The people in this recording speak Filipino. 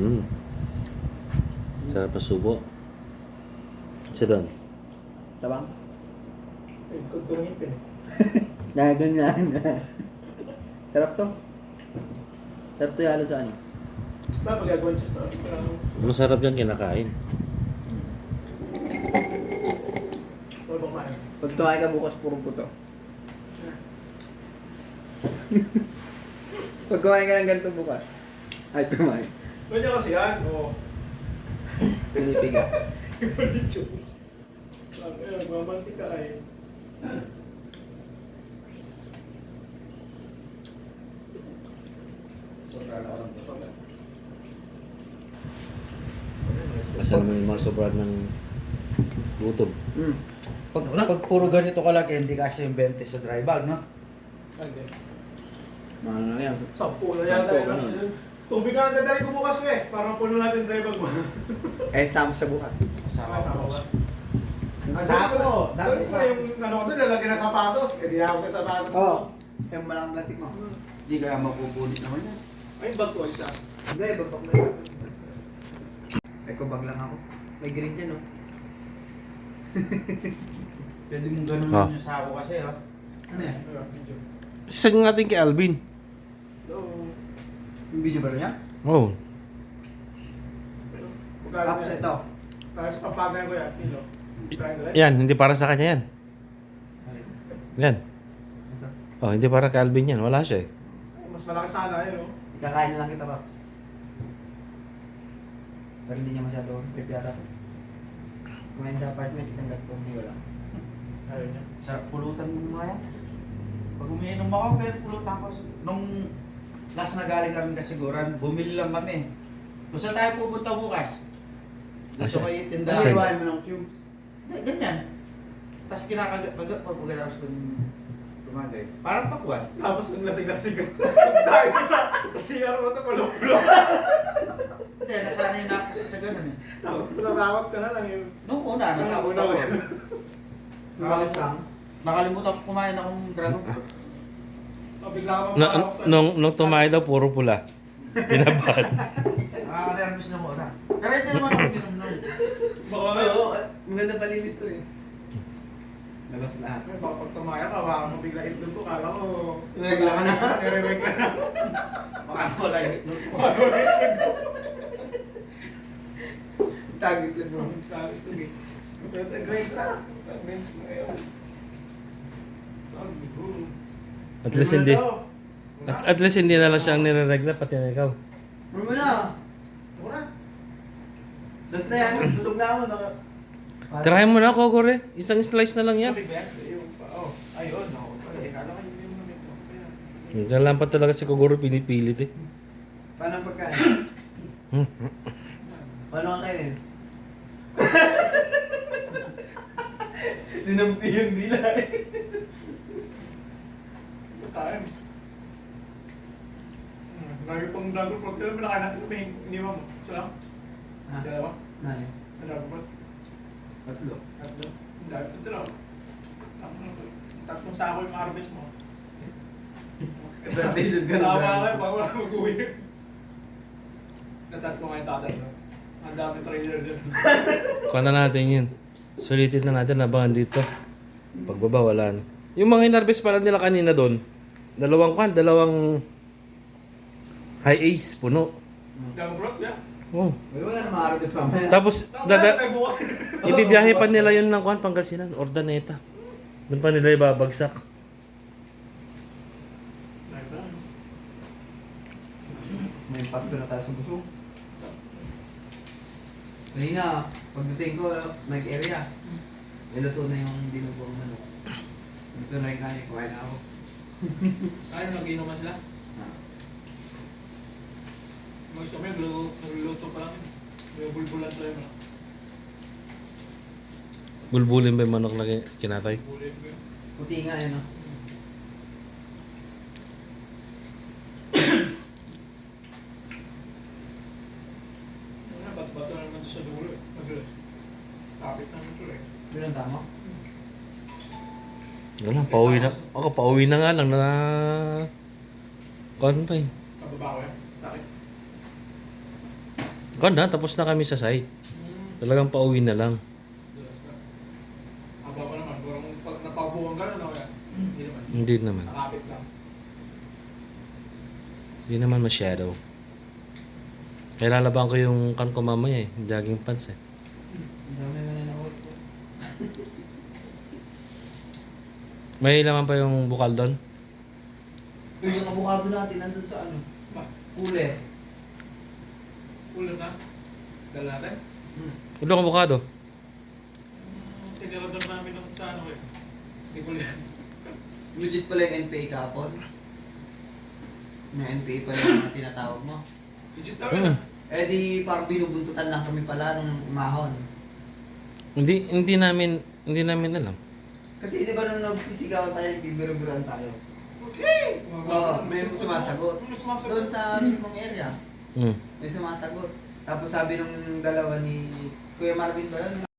Hmm. Sarap na subo. Isa doon. Tabang? Ikot ko ng ipin eh. Naganyan. Sarap to. Sarap to yung halo sa ano. Ba, magagawin siya sa Masarap yan kinakain. wala bang kain. Pag tumahay ka bukas, puro puto. Pag kumain ka ng ganito bukas, ay tumahay. Ganyan kasi yan, o. Pinipiga. Ipalit yun. Ayun, mamantika ay. Sobrang ako lang ito. Kasi naman yung mga sobrang ng gutom. Pag puro ganito kalaki, hindi kasi yung 20 sa dry bag, no? Hindi. Mga na yan. 10 na yata Sampo, yun. ganun. Tubig nga ang dadali ko bukas ko eh. Para puno natin dry bag mo. Eh, sama sa bukas. Kasama ba? Sako, Dami dami sa sa yung ano ko doon, lalagyan ng kapatos. Eh, di ako sa sapatos. Oo. Yung malaking plastic mo. Hindi kaya mapupunit naman yan. Ay, bag ko isa. Hindi, babak na yun. Eco bag lang ako. May green dyan, oh. Pwede mong ganun Ah. yung sako kasi, oh. Ano yan? Sisag natin kay Alvin. So, Yung video ba rin yan? Oh. Tapos ito. Para sa papagan ko yan, kilo. Yan, hindi para sa kanya yan. Yan. Ito. Oh, hindi para kay Alvin yan. Wala siya eh. Mas malaki sana yun, oh. Ikakain na lang kita, Paps. Pero hindi niya masyado trip yata. Kumain sa apartment, isang gatong hindi wala. Ayaw niya. Sa pulutan mo mga yan. Pag umiinom ako, kaya pulutan ko. Nung last na galing kami kasiguran, bumili lang kami. Kung saan tayo pupunta bukas? Doon sa may tindahan. Asan? Iwain mo ng cubes. Ganyan. Tapos kinakagat, pag pagkatapos kong tumagay. Parang pakwan. Tapos nung lasing-lasing ka. Tayo sa CR mo ito, kulong-kulong. Hindi, nasanay na ako kasi sa ganun eh. Nakakot ka na lang yung... Noong una, natakot Una ako. ba? Malit lang. Nakalimutan ko kumain akong dragon fruit. Bigla ka Na, mapapakot sa... nung tumayo daw, puro pula. Pinabahan. Nakaka-nervous na muna. Pero hindi naman ako minom nun. Baka ngayon. Oo, maganda palinis to eh. Labas lahat. Baka pag tumaya ka, baka mo bigla itlog ko. Kala ko... Nirregla ka na. Nirereg ka na. Baka ano wala yung itlog ko. Baka mo itlog ko. Tagit lang mo. Sabi ito eh. Pero great na. Convince na ngayon. At least hindi. At least hindi na lang siyang nireregla, pati na ikaw. Ano mo na? Mura. Dos na yan. Busog na ako. Try mo na, Kogore. Isang slice na lang yan. Sabi ba yan? Oh, ayun. Ako pala eh. Kala ko hindi mo namin ito. Diyan lang pa talaga si Kogore pinipilit eh. Paano ang pagkain? Paano ang kainin? Dinampi yung dila eh. Time. Lagi pang dragon fruit. Kailan mo nakain natin? May iniwan mo. Isa lang? Ha? Dalawa? Nine. Ang dragon fruit? Tatlo. Tatlo? Ang dami. Ito lang. Tatlong sako yung harvest mo. Advantage ka Sama na. kayo pag wala mag-uwi. Nachat ko nga yung tatay. No? Ang dami trailer dyan. Kuha na natin yun. Sulitin na natin, abangan dito. Pagbaba, wala na. Yung mga inarbes pala nila kanina doon, dalawang high ace, puno. Dragon fruit? Yeah. Oh. Uy, wala na makarabis mamaya. Tapos, Tayo bukas. ibibiyahe pa nila yun ng Kuan, Pangasinan, Ordaneta. Doon pa nila ibabagsak. May patso na tayo sa busog. Kanina, pagdating ko, nag-area. Niluto na yung dinuguang manok. Ito na rin kanin, kumain na ako. Ano, nag-inuman sila? Mas kami, nagluluto pa lang. May bulbulan tayo mo. Bulbulin ba yung manok na kinatay? Bulin ko yun. Puti nga yun, no? Ano, bato-bato na naman sa dulo eh. Kapit namin ito eh. Yun ang tama. Wala, pauwi na. Ako, pauwi na nga lang na... Kuan pa eh. Pababa ko yan. Takit. Kanda, tapos na kami sa site. Talagang pauwi na lang. Dulas pa. Haba pa naman. Parang pag napabuhan ka na, kaya hindi naman. Hindi naman. Nakapit lang. Hindi naman masyado. Kaya lalaban ko yung kan ko mamaya eh. Jogging pants eh. Ang dami mo na nakot po. May laman pa yung bukal doon. Yung avocado natin nandun sa ano? Ba? Cooler. Ulam na. Dala natin. Ulo ang avocado. Tinirador namin ng sa ano eh. Hindi ko yan. Legit pala yung NPA kahapon. Yung NPA pala yung mga tinatawag mo. Legit daw Mm. yun. Eh di parang binubuntutan lang kami pala nung umahon. Hindi namin alam. Kasi di ba nung nagsisigawan tayo, bibiro-biroan tayo. Okay! Oo, may sumasagot. May sumasagot. Doon sa mismong area, Mm. may sumasagot. Tapos sabi nung dalawa ni Kuya Marvin ba yun?